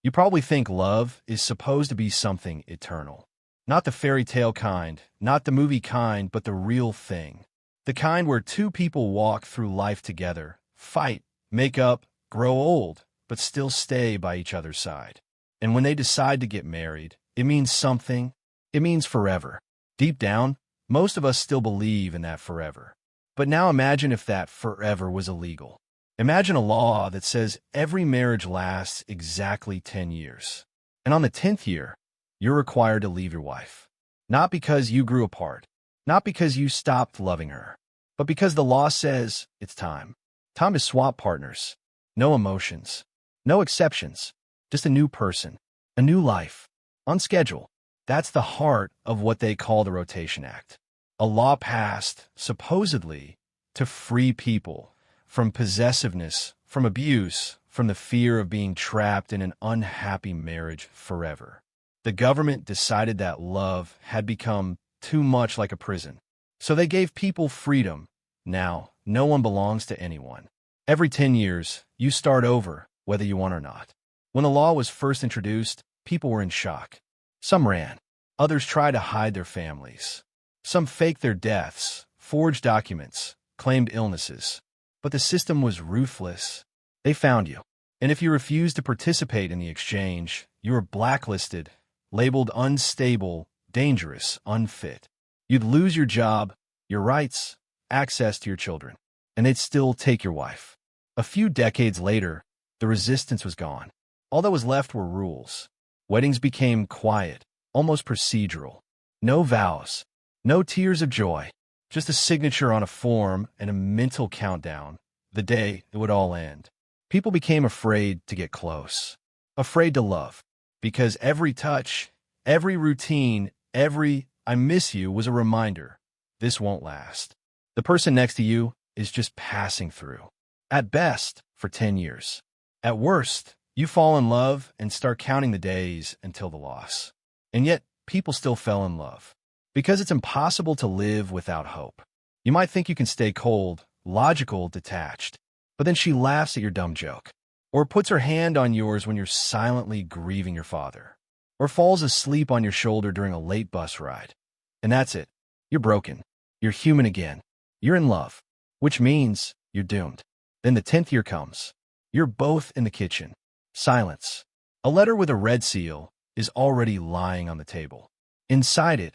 You probably think love is supposed to be something eternal. Not the fairy tale kind, not the movie kind, but the real thing. The kind where two people walk through life together, fight, make up, grow old, but still stay by each other's side. And when they decide to get married, it means something. It means forever. Deep down, most of us still believe in that forever. But now imagine if that forever was illegal. Imagine a law that says every marriage lasts exactly 10 years. And on the 10th year, you're required to leave your wife. Not because you grew apart, not because you stopped loving her, but because the law says it's time. Time to swap partners. No emotions, no exceptions, just a new person, a new life, on schedule. That's the heart of what they call the Rotation Act. A law passed, supposedly, to free people from possessiveness, from abuse, from the fear of being trapped in an unhappy marriage forever. The government decided that love had become too much like a prison. So they gave people freedom. Now, no one belongs to anyone. Every 10 years, you start over, whether you want or not. When the law was first introduced, people were in shock. Some ran. Others tried to hide their families. Some faked their deaths, forged documents, claimed illnesses. But the system was ruthless. They found you. And if you refused to participate in the exchange, you were blacklisted, labeled unstable, dangerous, unfit. You'd lose your job, your rights, access to your children, and they'd still take your wife. A few decades later, the resistance was gone. All that was left were rules. Weddings became quiet, almost procedural. No vows, no tears of joy, just a signature on a form and a mental countdown, the day it would all end. People became afraid to get close, afraid to love, because every touch, every routine, every "I miss you" was a reminder, this won't last. The person next to you is just passing through. At best, for 10 years. At worst, you fall in love and start counting the days until the loss. And yet, people still fell in love. Because it's impossible to live without hope. You might think you can stay cold, logical, detached. But then she laughs at your dumb joke. Or puts her hand on yours when you're silently grieving your father. Or falls asleep on your shoulder during a late bus ride. And that's it. You're broken. You're human again. You're in love. Which means you're doomed. Then the 10th year comes. You're both in the kitchen. Silence. A letter with a red seal is already lying on the table. Inside it,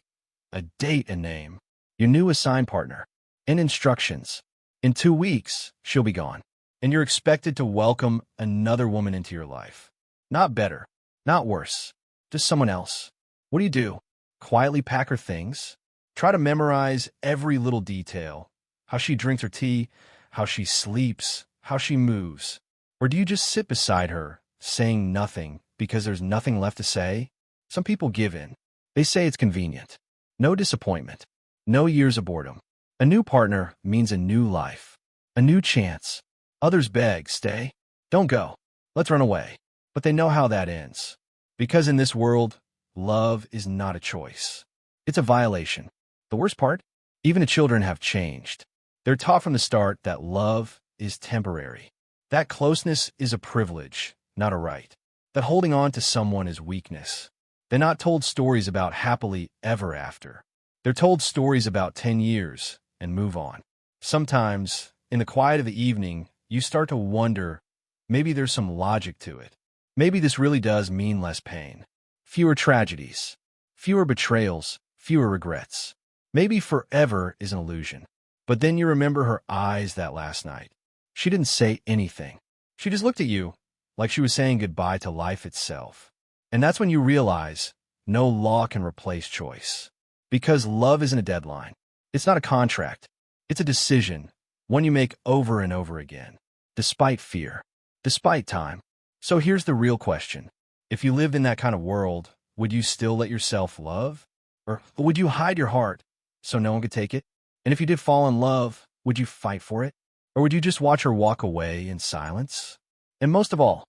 a date and name, your new assigned partner, and instructions. In 2 weeks, she'll be gone, and you're expected to welcome another woman into your life. Not better, not worse, just someone else. What do? Quietly pack her things? Try to memorize every little detail, how she drinks her tea, how she sleeps, how she moves. Or do you just sit beside her, saying nothing because there's nothing left to say? Some people give in. They say it's convenient. No disappointment. No years of boredom. A new partner means a new life. A new chance. Others beg, stay. Don't go. Let's run away. But they know how that ends. Because in this world, love is not a choice. It's a violation. The worst part? Even the children have changed. They're taught from the start that love is temporary. That closeness is a privilege, not a right. That holding on to someone is weakness. They're not told stories about happily ever after. They're told stories about 10 years and move on. Sometimes, in the quiet of the evening, you start to wonder, maybe there's some logic to it. Maybe this really does mean less pain. Fewer tragedies. Fewer betrayals. Fewer regrets. Maybe forever is an illusion. But then you remember her eyes that last night. She didn't say anything. She just looked at you like she was saying goodbye to life itself. And that's when you realize no law can replace choice. Because love isn't a deadline. It's not a contract. It's a decision, one you make over and over again, despite fear, despite time. So here's the real question. If you lived in that kind of world, would you still let yourself love? Or would you hide your heart so no one could take it? And if you did fall in love, would you fight for it? Or would you just watch her walk away in silence? And most of all,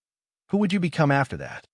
who would you become after that?